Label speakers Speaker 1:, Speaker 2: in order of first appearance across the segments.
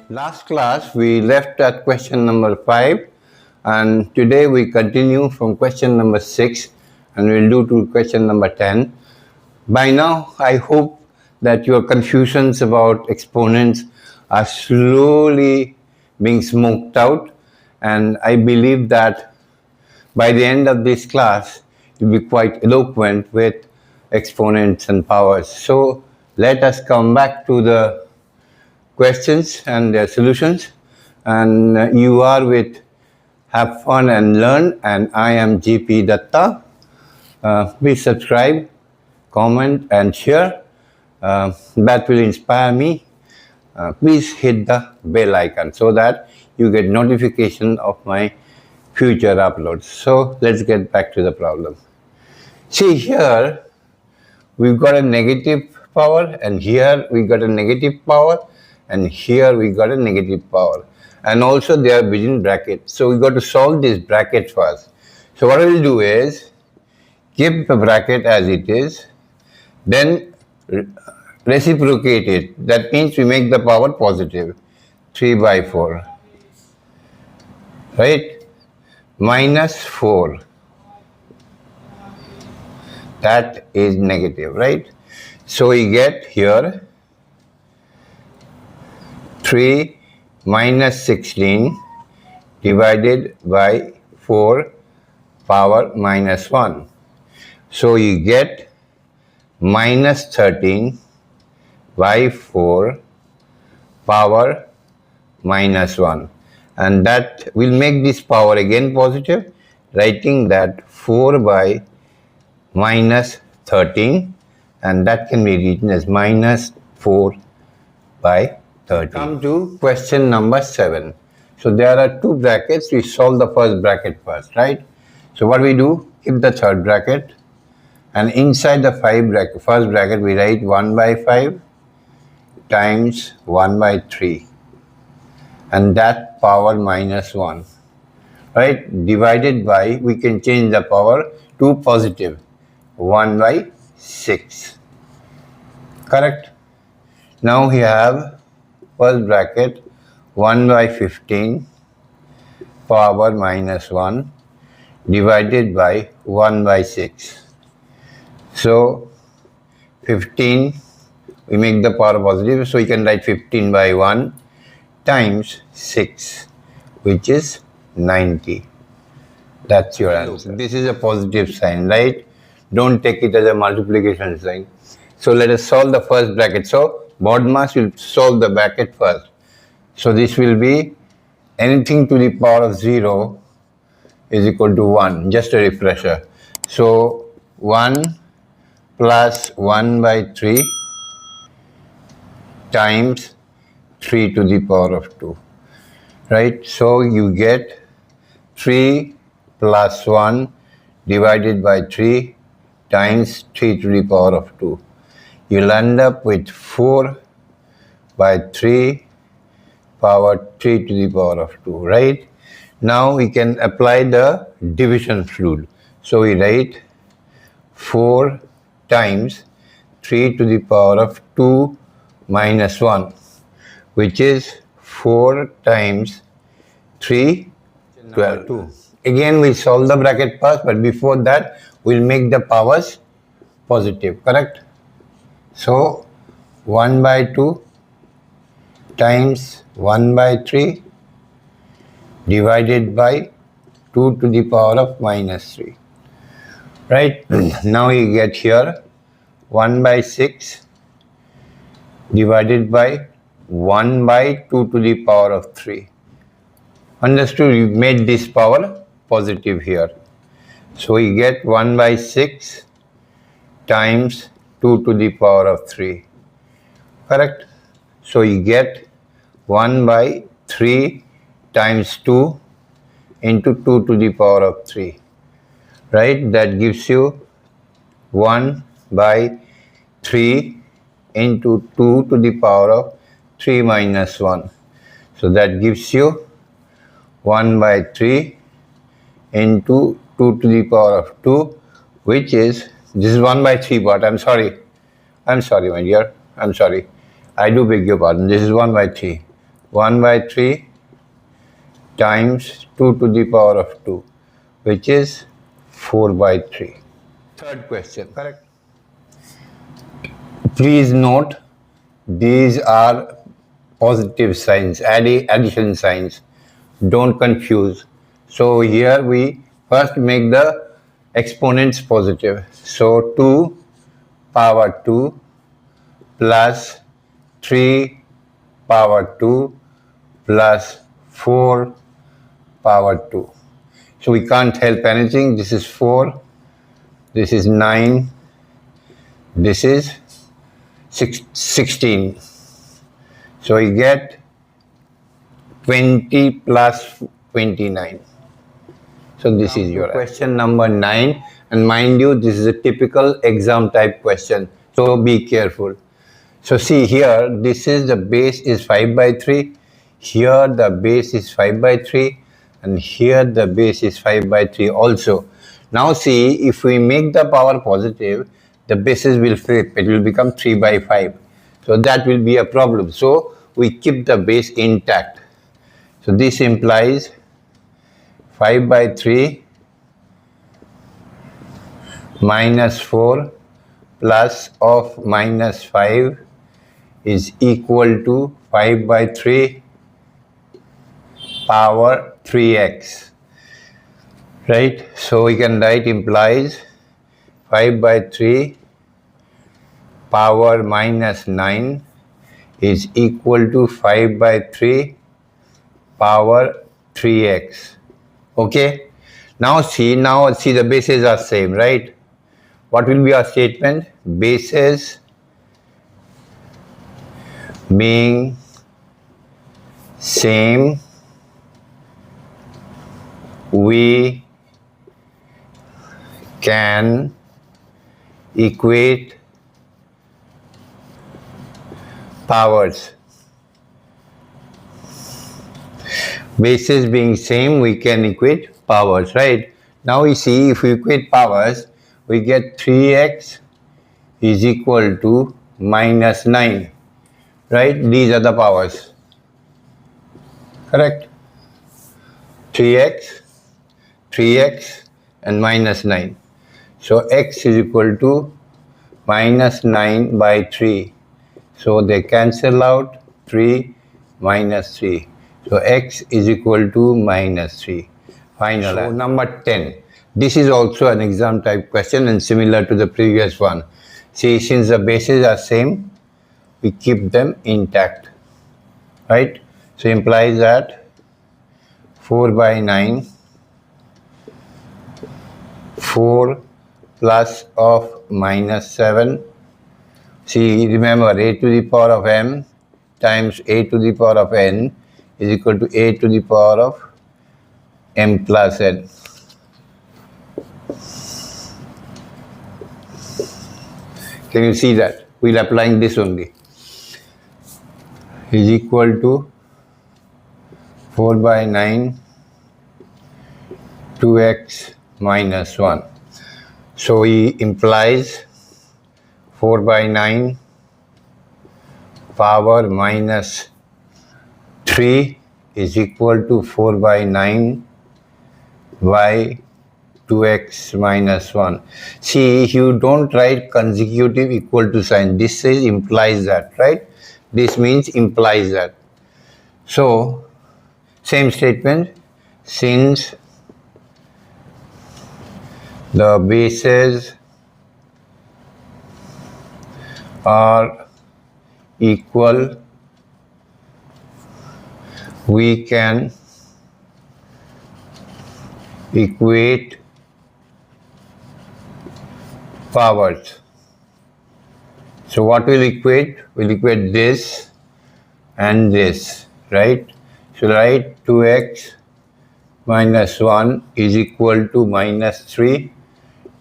Speaker 1: Last class we left at question number 5, and today we continue from question number 6 and we'll do to question number 10. By now I hope that your confusions about exponents are slowly being smoked out, and I believe that by the end of this class you'll be quite eloquent with exponents and powers. So let us come back to the questions and their solutions, and you are with Have Fun and Learn, and I am GP Datta. Please subscribe, comment and share. That will inspire me. Please hit the bell icon so that you get notification of my future uploads. So let's get back to the problem. See, here we've got a negative power, and here we got a negative power, and here we got a negative power, and also they are within brackets. So we got to solve this bracket first. So what I will do is keep the bracket as it is, then reciprocate it. That means we make the power positive. 3 by 4, right? Minus 4, that is negative, right? So we get here 3 minus 16 divided by 4 power minus 1. So you get minus 13 by 4 power minus 1. And that will make this power again positive, writing that 4 by minus 13, and that can be written as minus 4 by 13. Come to question number 7. So there are two brackets. We solve the first bracket first, right? So what we do, keep the third bracket, and inside the first bracket we write 1 by 5 times 1 by 3, and that power minus 1, right? Divided by, we can change the power to positive, 1 by 6, correct? Now we have first bracket 1 by 15 power minus 1 divided by 1 by 6. So 15, we make the power positive, so you can write 15 by 1 times 6, which is 90. That's your answer. This is a positive sign, right? Don't take it as a multiplication sign. So let us solve the first bracket. So BODMAS will solve the bracket first. So this will be anything to the power of 0 is equal to 1. Just a refresher. So 1 plus 1 by 3 times 3 to the power of 2, right? So you get 3 plus 1 divided by 3 times 3 to the power of 2. You'll end up with 4 by 3 power 3 to the power of 2, right? Now we can apply the division rule. So we write 4 times 3 to the power of 2 minus 1, which is 4 times 3, 12. Again, we solve the bracket first, but before that, we'll make the powers positive, correct? So 1 by 2 times 1 by 3 divided by 2 to the power of minus 3, right? Now you get here 1 by 6 divided by 1 by 2 to the power of 3. Understood? You made this power positive here. So you get 1 by 6 times 2 to the power of 3. Correct? So you get 1 by 3 times 2 into 2 to the power of 3. Right? That gives you 1 by 3 into 2 to the power of 3 minus 1. So that gives you 1 by 3 into 2 to the power of 2, which is, this is 1 by 3 part, I'm sorry, I'm sorry, my dear. I'm sorry. I do beg your pardon. This is 1 by 3. 1 by 3 times 2 to the power of 2, which is 4 by 3. Third question. Correct. Please note, these are positive signs, addition signs. Don't confuse. So here we first make the exponents positive. So 2 power 2 plus 3 power 2 plus 4 power 2. So we can't help anything. This is 4, this is 9, this is 16. So we get 20 plus 29. So this is your question number 9. And mind you, this is a typical exam type question. So be careful. So see here, this is the base is 5 by 3. Here the base is 5 by 3. And here the base is 5 by 3 also. Now see, if we make the power positive, the bases will flip. It will become 3 by 5. So that will be a problem. So we keep the base intact. So this implies 5 by 3 minus 4 plus of minus 5 is equal to 5 by 3 power 3x. Right? So we can write implies 5 by 3 power minus 9 is equal to 5 by 3 power 3x. Okay? Now see the bases are same, right? What will be our statement? Bases being same, we can equate powers. Bases being same, we can equate powers, right? Now we see, if we equate powers, we get 3x is equal to minus 9, right? These are the powers, correct? 3x and minus 9. So x is equal to minus 9 by 3. So they cancel out, 3 minus 3. So x is equal to minus 3. Final. So number 10. This is also an exam type question and similar to the previous one. See, since the bases are same, we keep them intact, right? So implies that 4 by 9, 4 plus of minus 7. See, remember, a to the power of m times a to the power of n is equal to a to the power of m plus n. Can you see that? We'll applying this only. Is equal to 4 by 9 2x minus 1. So he implies 4 by 9 power minus 3 is equal to 4 by 9 by 2x minus 1. See, you don't write consecutive equal to sign. This says implies that, right? This means implies that. So, same statement, since the bases are equal, we can equate powers. So what will equate? We'll equate this and this, right? So write 2x minus 1 is equal to minus 3.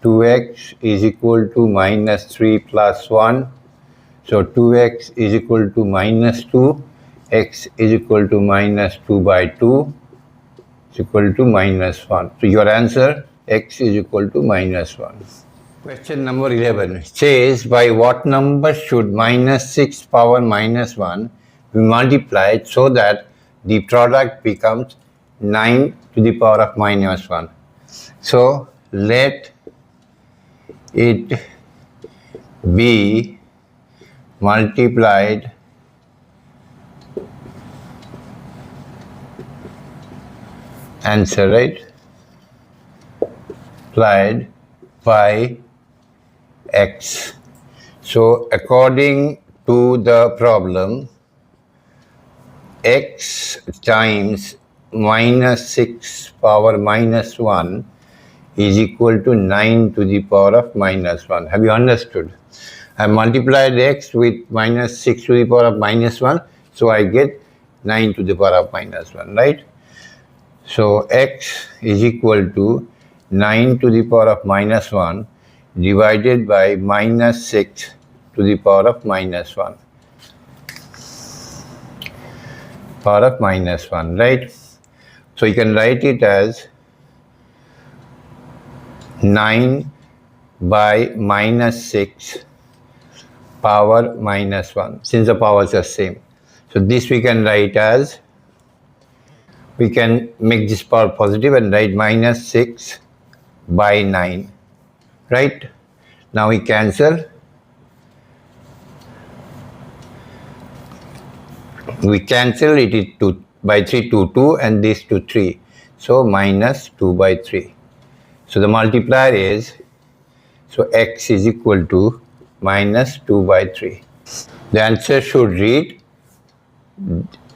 Speaker 1: 2x is equal to minus 3 plus 1. So 2x is equal to minus 2. X is equal to minus 2 by 2 is equal to minus 1. So your answer, x is equal to minus 1. Question number 11 says, by what number should minus 6 power minus 1 be multiplied so that the product becomes 9 to the power of minus 1? So let it be multiplied answer, right? Multiplied by x. So according to the problem, x times minus 6 power minus 1 is equal to 9 to the power of minus 1. Have you understood? I multiplied x with minus 6 to the power of minus 1, so I get 9 to the power of minus 1, right? So x is equal to 9 to the power of minus 1 divided by minus 6 to the power of minus 1. Power of minus 1, right? So you can write it as 9 by minus 6 power minus 1, since the powers are same. So this we can write as, we can make this power positive and write minus 6 by 9, right? Now we cancel. We cancel it to by 3 to 2 and this to 3. So minus 2 by 3. So the multiplier is, so x is equal to minus 2 by 3. The answer should read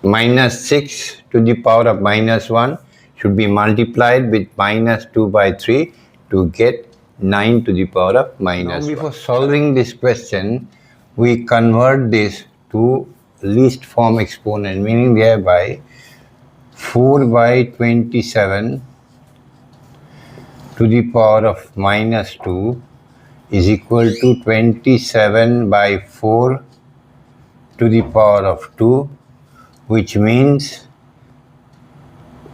Speaker 1: minus 6 to the power of minus 1 should be multiplied with minus 2 by 3 to get 9 to the power of minus 1. Now before solving this question, we convert this to least form exponent, meaning thereby 4 by 27 to the power of minus 2 is equal to 27 by 4 to the power of 2, which means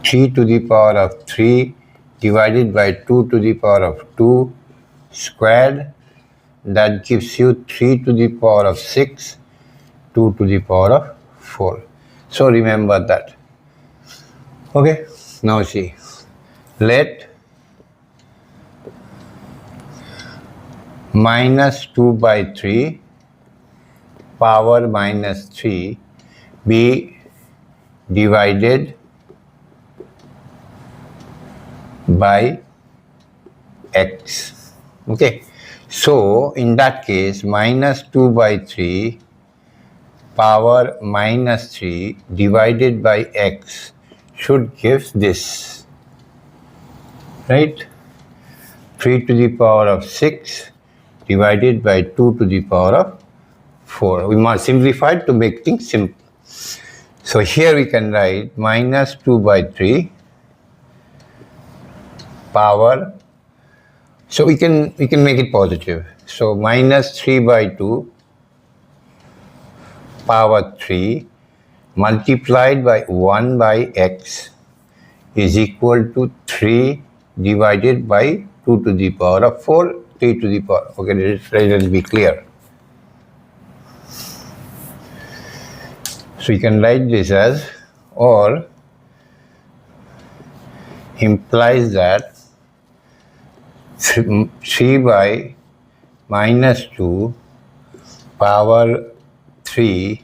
Speaker 1: 3 to the power of 3 divided by 2 to the power of 2 squared. That gives you 3 to the power of 6, 2 to the power of 4. So remember that. Okay, now see, let minus 2 by 3 power minus 3 be divided by x. Okay, so in that case, minus 2 by 3 power minus 3 divided by x should give this, right? 3 to the power of 6 divided by 2 to the power of 4. We must simplify to make things simple. So here we can write minus 2 by 3 power, so we can make it positive. So minus 3 by 2 power 3 multiplied by 1 by x is equal to 3 divided by 2 to the power of 4, 3 to the power. Okay, let us be clear. So you can write this as, or implies that 3 by minus 2 power 3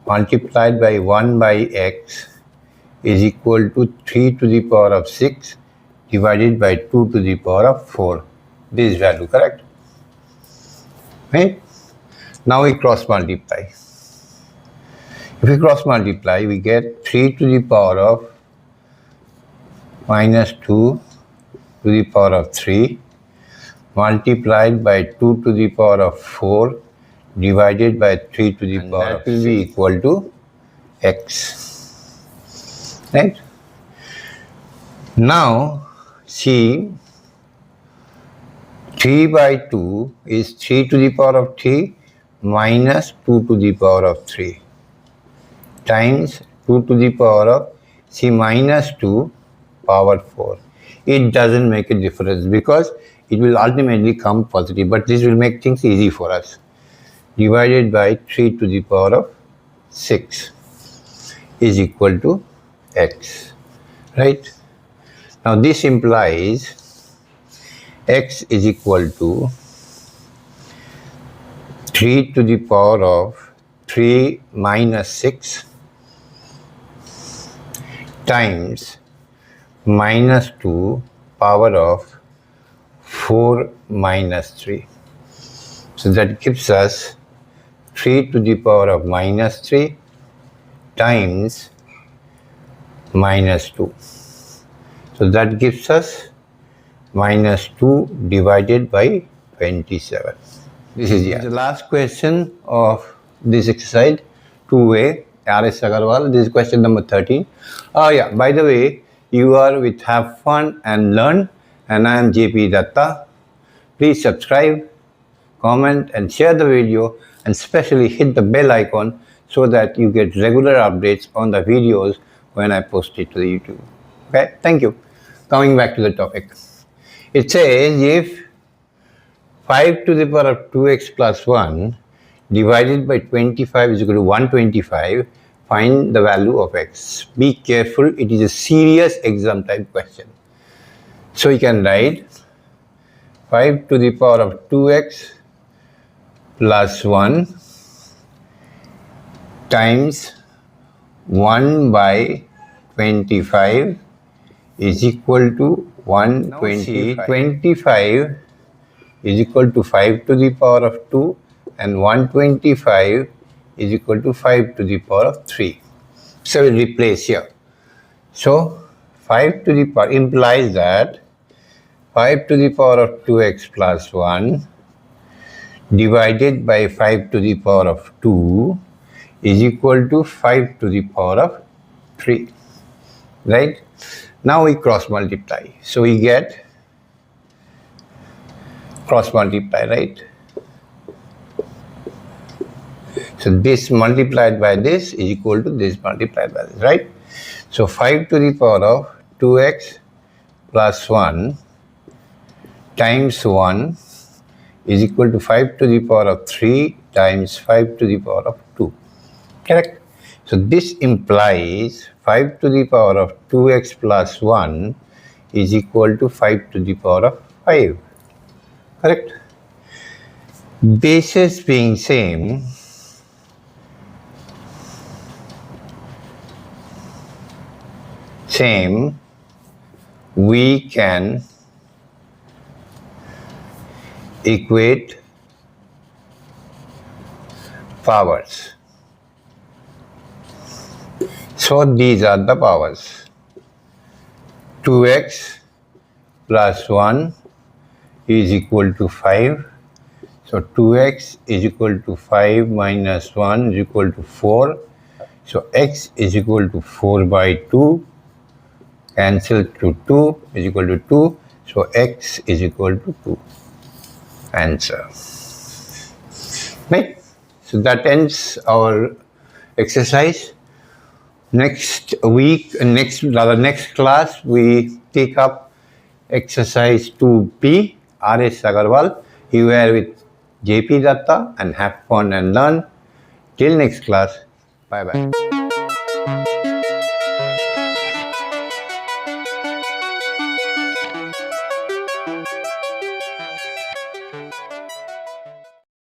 Speaker 1: multiplied by 1 by x is equal to 3 to the power of 6 divided by 2 to the power of 4. This value, correct? Right? Now we cross multiply. If we cross multiply, we get 3 to the power of minus 2 to the power of 3 multiplied by 2 to the power of 4 divided by 3 to the power of 6. That will be equal to x. Right? Now, see, 3 by 2 is 3 to the power of 3 minus 2 to the power of 3 times 2 to the power of, see, minus 2 power 4. It doesn't make a difference because it will ultimately come positive, but this will make things easy for us. Divided by 3 to the power of 6 is equal to x, right? Now this implies x is equal to 3 to the power of 3 minus 6 times minus 2 power of 4 minus 3. So that gives us 3 to the power of minus 3 times minus 2. So that gives us minus 2 divided by 27. This is the last question of this exercise, 2A, RS Aggarwal. This is question number 13. Oh yeah, by the way, you are with Have Fun and Learn, and I am JP Datta. Please subscribe, comment and share the video, and especially hit the bell icon so that you get regular updates on the videos when I post it to the YouTube. Okay, thank you. Coming back to the topic. It says if 5 to the power of 2x plus 1 divided by 25 is equal to 125, find the value of x. Be careful, it is a serious exam type question. So you can write 5 to the power of 2x plus 1 times 1 by 25 is equal to 125. 25 is equal to 5 to the power of 2 and 125 is equal to 5 to the power of 3. So we'll replace here. So 5 to the power implies that 5 to the power of 2x plus 1 divided by 5 to the power of 2 is equal to 5 to the power of 3. Right? Now we cross multiply. So we get cross multiply, right? So this multiplied by this is equal to this multiplied by this, right? So 5 to the power of 2x plus 1 times 1 is equal to 5 to the power of 3 times 5 to the power of 2. Correct? So this implies 5 to the power of 2x plus 1 is equal to 5 to the power of 5. Correct? Bases being same, we can equate powers. So these are the powers. 2x plus 1 is equal to 5. So 2x is equal to 5 minus 1 is equal to 4. So x is equal to 4 by 2. Cancel to 2 is equal to 2. So x is equal to 2. Answer. Right? So that ends our exercise. Next class, we take up exercise 2B, RS Aggarwal. You are with JP Datta and Have Fun and Learn. Till next class, bye bye.